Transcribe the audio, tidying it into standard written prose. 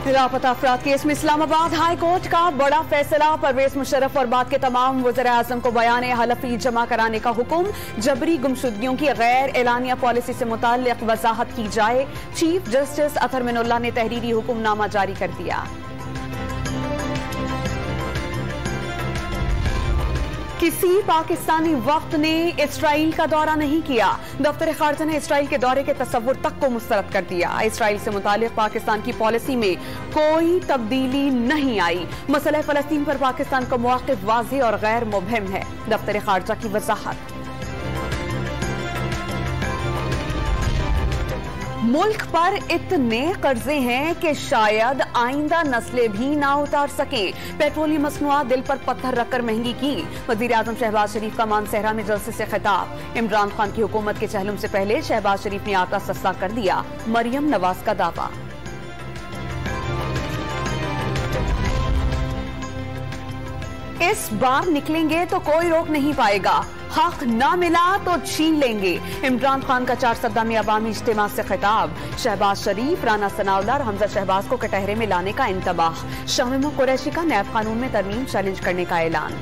लापता अफराद केस में इस्लामाबाद हाई कोर्ट का बड़ा फैसला। परवेज मुशर्रफ और बाद के तमाम वज़ीर आज़म को बयान हलफी जमा कराने का हुक्म। जबरी गुमशुदगियों की गैर एलानिया पॉलिसी से मुताल्लिक वजाहत की जाए। चीफ जस्टिस अतहर मिनुल्लाह ने तहरीरी हुक्मनामा जारी कर दिया। किसी पाकिस्तानी वक्त ने इसराइल का दौरा नहीं किया। दफ्तर खारजा ने इसराइल के दौरे के तस्वुर तक को मुस्तरद कर दिया। इसराइल से मुतालिक पाकिस्तान की पॉलिसी में कोई तब्दीली नहीं आई। मसला फलस्तीन पर पाकिस्तान का मौक़िफ़ वाज़ेह और गैर मुबहिम है। दफ्तर खारजा की वजाहत। मुल्क पर इतने कर्जे हैं कि शायद आइंदा नस्लें भी ना उतार सकें। पेट्रोलियम मसनूआत दिल पर पत्थर रखकर महंगी की। वजीर आजम शहबाज शरीफ का मानसहरा में जलसे से खिताब। इमरान खान की हुकूमत के चहलुम से पहले शहबाज शरीफ ने आटा सस्ता कर दिया। मरियम नवाज का दावा। इस बार निकलेंगे तो कोई रोक नहीं पाएगा। हक ना मिला तो छीन लेंगे। इमरान खान का 4 सद्दा में अवामी इज्तिमा से खिताब। शहबाज शरीफ, राना सनाउल्लाह और हमजा शहबाज को कटहरे में लाने का इंतबाह। शमीम कुरैशी का नैब कानून में तरमीम चैलेंज करने का ऐलान।